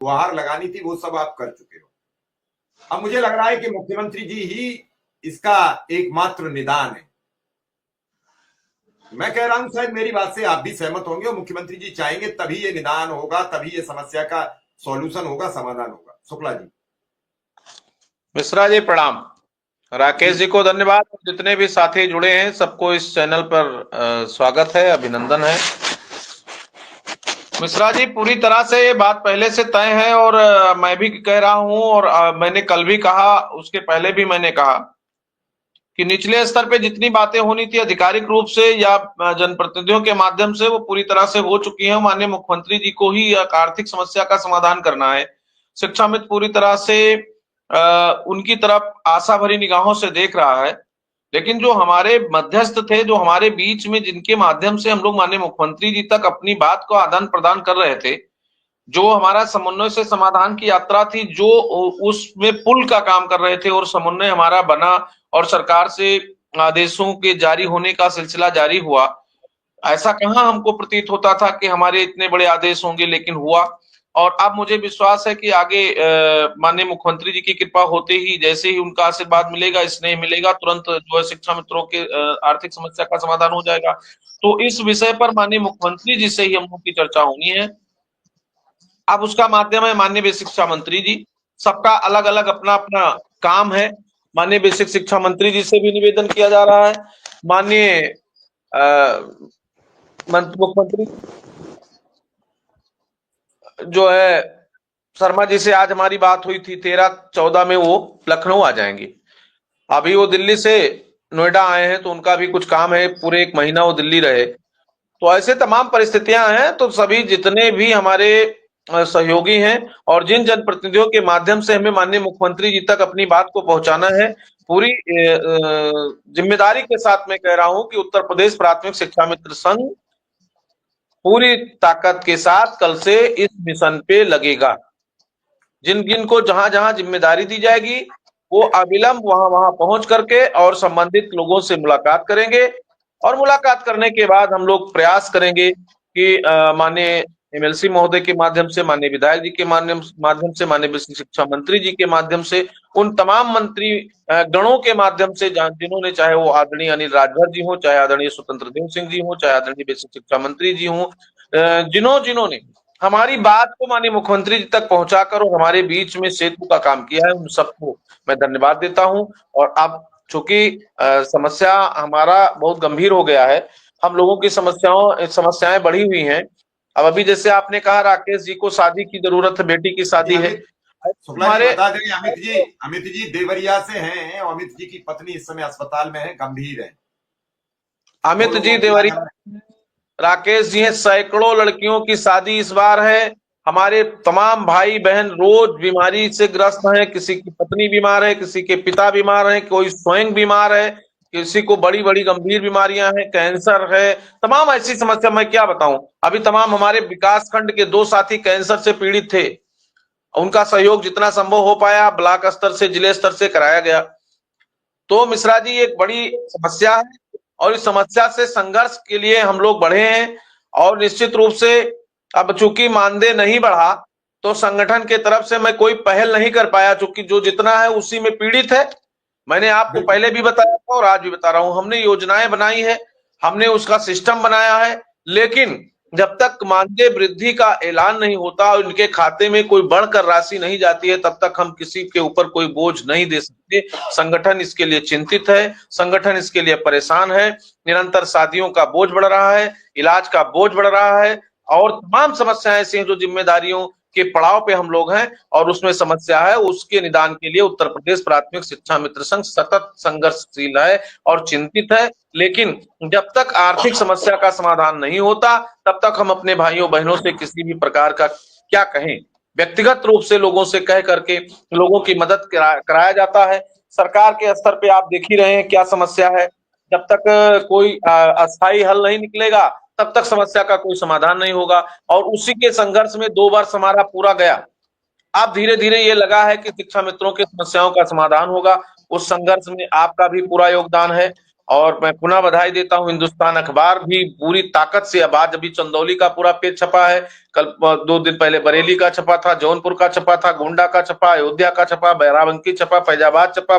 गुहार लगानी थी वो सब आप कर चुके हो। अब मुझे लग रहा है कि मुख्यमंत्री जी ही इसका एकमात्र निदान है। मैं कह रहा हूं शायद मेरी बात से आप भी सहमत होंगे और मुख्यमंत्री जी चाहेंगे तभी ये निदान होगा, तभी ये समस्या का सॉल्यूशन होगा, समाधान होगा। शुक्ला जी। मिश्रा जी प्रणाम। राकेश जी को धन्यवाद और जितने भी साथी जुड़े हैं सबको इस चैनल पर स्वागत है, अभिनंदन है। मिश्रा जी पूरी तरह से ये बात पहले से तय है और मैं भी कह रहा हूं और मैंने कल भी कहा, उसके पहले भी मैंने कहा कि निचले स्तर पे जितनी बातें होनी थी आधिकारिक रूप से या जनप्रतिनिधियों के माध्यम से वो पूरी तरह से हो चुकी है। माननीय मुख्यमंत्री जी को ही आर्थिक समस्या का समाधान करना है। शिक्षा मित्र पूरी तरह से उनकी तरफ आशा भरी निगाहों से देख रहा है। लेकिन जो हमारे मध्यस्थ थे, जो हमारे बीच में जिनके माध्यम से हम लोग माननीय मुख्यमंत्री जी तक अपनी बात को आदान प्रदान कर रहे थे, जो हमारा समन्वय से समाधान की यात्रा थी, जो उसमें पुल का काम कर रहे थे और समन्वय हमारा बना और सरकार से आदेशों के जारी होने का सिलसिला जारी हुआ। ऐसा कहाँ हमको प्रतीत होता था कि हमारे इतने बड़े आदेश होंगे, लेकिन हुआ। और अब मुझे विश्वास है कि आगे माननीय मुख्यमंत्री जी की कृपा होते ही, जैसे ही उनका आशीर्वाद मिलेगा, स्नेह मिलेगा, तुरंत जो है शिक्षा मित्रों के आर्थिक समस्या का समाधान हो जाएगा। तो इस विषय पर माननीय मुख्यमंत्री जी से ही हम लोग की चर्चा होनी है। अब उसका माध्यम है माननीय बेसिक शिक्षा मंत्री जी। सबका अलग अलग अपना अपना काम है। माननीय बेसिक शिक्षा मंत्री जी से भी निवेदन किया जा रहा है। माननीय मुख्यमंत्री जो है शर्मा जी से आज हमारी बात हुई थी, 13-14 में वो लखनऊ आ जाएंगे। अभी वो दिल्ली से नोएडा आए हैं तो उनका भी कुछ काम है, पूरे 1 महीना वो दिल्ली रहे। तो ऐसे तमाम परिस्थितियां हैं। तो सभी जितने भी हमारे सहयोगी हैं और जिन जनप्रतिनिधियों के माध्यम से हमें माननीय मुख्यमंत्री जी तक अपनी बात को पहुंचाना है, पूरी जिम्मेदारी के साथ मैं कह रहा हूं कि उत्तर प्रदेश प्राथमिक शिक्षा मित्र संघ पूरी ताकत के साथ कल से इस मिशन पे लगेगा। जिन जिन को जहां जहां जिम्मेदारी दी जाएगी वो अविलंब वहां वहां पहुंच करके और संबंधित लोगों से मुलाकात करेंगे और मुलाकात करने के बाद हम लोग प्रयास करेंगे कि माननीय एमएलसी महोदय के माध्यम से, माननीय विधायक जी के माध्यम से, माननीय शिक्षा मंत्री जी के माध्यम से, उन तमाम मंत्री गणों के माध्यम से जिन्होंने, चाहे वो आदरणीय अनिल राजभर जी हो, चाहे आदरणीय स्वतंत्र देव सिंह जी हो, चाहे आदरणीय बेसिक शिक्षा मंत्री जी हो, जिन्होंने हमारी बात को माननीय मुख्यमंत्री जी तक पहुंचाकर और हमारे बीच में सेतु का काम किया है, उन सबको मैं धन्यवाद देता हूं। और अब चूंकि समस्या हमारा बहुत गंभीर हो गया है, हम लोगों की समस्याएं बढ़ी हुई हैं। अब अभी जैसे आपने कहा राकेश जी को शादी की जरूरत है, बेटी की शादी है। शुक्ला जी बता देंगे, अमित जी देवरिया से हैं और अमित जी की पत्नी इस समय अस्पताल में है, गंभीर है। अमित जी देवरिया, राकेश जी हैं। सैकड़ों लड़कियों की शादी इस बार है। हमारे तमाम भाई बहन रोज बीमारी से ग्रस्त हैं। किसी की पत्नी बीमार है, किसी के पिता बीमार है, कोई स्वयं बीमार है, किसी को बड़ी बड़ी गंभीर बीमारियां हैं, कैंसर है, तमाम ऐसी समस्या। मैं क्या बताऊं, अभी तमाम हमारे विकास खंड के 2 साथी कैंसर से पीड़ित थे। उनका सहयोग जितना संभव हो पाया ब्लॉक स्तर से, जिले स्तर से कराया गया। तो मिश्रा जी एक बड़ी समस्या है और इस समस्या से संघर्ष के लिए हम लोग बढ़े हैं। और निश्चित रूप से अब चूंकि मानदेय नहीं बढ़ा तो संगठन के तरफ से मैं कोई पहल नहीं कर पाया, चूंकि जो जितना है उसी में पीड़ित है। मैंने आपको पहले भी बताया था और आज भी बता रहा हूं, हमने योजनाएं बनाई है, हमने उसका सिस्टम बनाया है, लेकिन जब तक मानदेय वृद्धि का ऐलान नहीं होता और इनके खाते में कोई बढ़कर राशि नहीं जाती है, तब तक हम किसी के ऊपर कोई बोझ नहीं दे सकते। संगठन इसके लिए चिंतित है, संगठन इसके लिए परेशान है। निरंतर शादियों का बोझ बढ़ रहा है, इलाज का बोझ बढ़ रहा है और तमाम समस्याएं ऐसी हैं जो जिम्मेदारियों के पड़ाव पे हम लोग हैं और उसमें समस्या है। उसके निदान के लिए उत्तर प्रदेश प्राथमिक शिक्षा मित्र संघ सतत संघर्षशील है और चिंतित है। लेकिन जब तक आर्थिक समस्या का समाधान नहीं होता तब तक हम अपने भाइयों बहनों से किसी भी प्रकार का, क्या कहें, व्यक्तिगत रूप से लोगों से कह करके लोगों की मदद कराया जाता है। सरकार के स्तर पे आप देख ही रहे हैं क्या समस्या है। जब तक कोई अस्थायी हल नहीं निकलेगा तब तक समस्या का कोई समाधान नहीं होगा। और उसी के संघर्ष में 2 वर्ष हमारा पूरा गया। अब धीरे धीरे ये लगा है कि शिक्षा मित्रों की समस्याओं का समाधान होगा। उस संघर्ष में आपका भी पूरा योगदान है। और मैं पुनः बधाई देता हूं, हिंदुस्तान अखबार भी पूरी ताकत से, अब आज अभी चंदौली का पूरा पेज छपा है, कल 2 दिन पहले बरेली का छपा था, जौनपुर का छपा था, गोंडा का छपा, अयोध्या का छपा, बाराबंकी छपा, फैजाबाद छपा,